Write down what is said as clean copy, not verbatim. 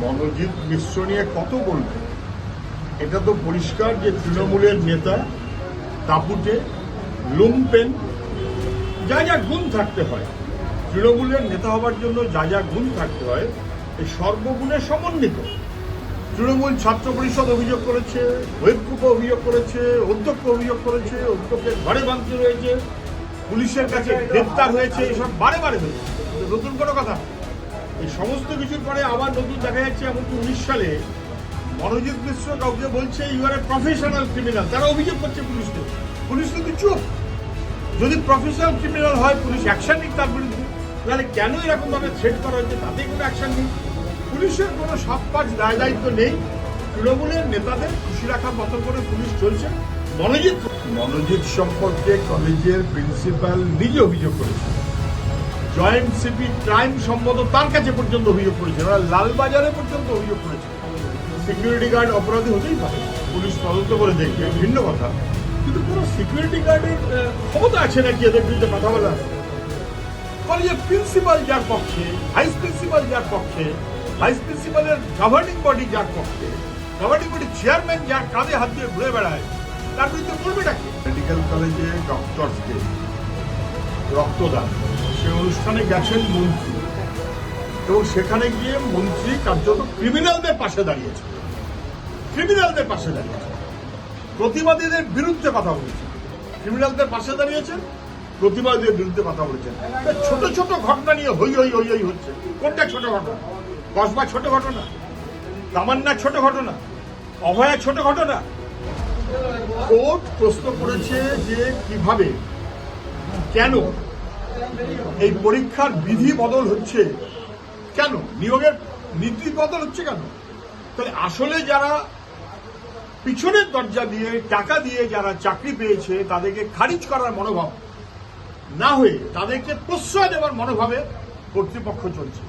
মনোজিৎ মিশ্র নিয়ে কত বলবে? এটা তো পরিষ্কার যে তৃণমূলের নেতা দাপুটে, লুম্পেন, যা যা গুণ থাকতে হয়, তৃণমূলের নেতা হবার জন্য যা যা গুণ থাকতে হয়, এই সর্বগুণে সমন্বিত। তৃণমূল ছাত্র পরিষদ অভিযোগ করেছে, ওয়েবকুপ অভিযোগ করেছে, অধ্যক্ষ অভিযোগ করেছে, অধ্যক্ষের ঘরে ভাঙচুর রয়েছে, পুলিশের কাছে গ্রেপ্তার হয়েছে, এসব বারে বারে হয়েছে। নতুন কোনো কথা, এই সমস্ত কিছুর পরে আবার নতুন দেখা যাচ্ছে এমনকি 19 সালে মনোজিৎ মিশ্র কাউকে বলছে you are a professional criminal. তারা অভিযোগ করছে পুলিশকে, পুলিশ কিন্তু চুপ। যদি প্রফেশনাল ক্রিমিনাল হয় পুলিশ অ্যাকশন নিক তার বিরুদ্ধে, তাহলে কেন এরকম ভাবে থ্রেট করা হচ্ছে তাতে কোনো অ্যাকশন নেই। পুলিশের কোনো সাবকাজ দায় দায়িত্ব নেই। তৃণমূলের নেতাদের খুশি রাখার মতো করে পুলিশ চলছে। মনোজিৎ সম্পর্কে কলেজের প্রিন্সিপাল নিজে অভিযোগ করেছে, জয়েন্ট সিপি ক্রাইম সম্বন্ধ তার কাছে পর্যন্ত অভিযোগ করেছে, ওরা লালবাজারে পর্যন্ত অভিযোগ করেছে। সিকিউরিটি গার্ড অপরাধী হতেই পারে, পুলিশ তদন্ত করে দেখবে, ভিন্ন কথা। কিন্তু কোনো সিকিউরিটি গার্ডের ক্ষমতা আছে নাকি এদের বিরুদ্ধে কথা বলা? কলেজের প্রিন্সিপাল যার পক্ষে, ভাইস প্রিন্সিপাল যার পক্ষে, ভাইস প্রিন্সিপালের গভর্নিং বডি যার পক্ষে, গভর্নিং বডি চেয়ারম্যান যার কাঁধে হাত দিয়ে ঘুরে বেড়ায়, তার বিরুদ্ধে করবেটাকে? মেডিকেল কলেজে ডক্টরসকে রক্তদান, সে অনুষ্ঠানে গেছেন মন্ত্রী, এবং সেখানে গিয়ে মন্ত্রী কার্যত ক্রিমিনালদের পাশে দাঁড়িয়েছে, ক্রিমিনালদের পাশে দাঁড়িয়েছে, প্রতিবাদীদের বিরুদ্ধে কথা বলেছে। ক্রিমিনালদের পাশে দাঁড়িয়েছেন, প্রতিবাদীদের বিরুদ্ধে কথা বলেছেন। ছোট ছোট ঘটনা নিয়ে হই হই হই হই হচ্ছে। কোনটা ছোট ঘটনা? কসবা ছোট ঘটনা, তামান্না ছোট ঘটনা, অভয়া ছোট ঘটনা? কোর্ট প্রশ্ন করেছে যে কিভাবে, কেন এই পরীক্ষার বিধি বদল হচ্ছে, কেন নিয়োগের নীতি বদল হচ্ছে, কেন? তাহলে আসলে যারা পিছনের দরজা দিয়ে টাকা দিয়ে যারা চাকরি পেয়েছে তাদেরকে খারিজ করার মনোভাব না হয়ে তাদেরকে প্রশ্রয় দেওয়ার মনোভাবে কর্তৃপক্ষ চলছে।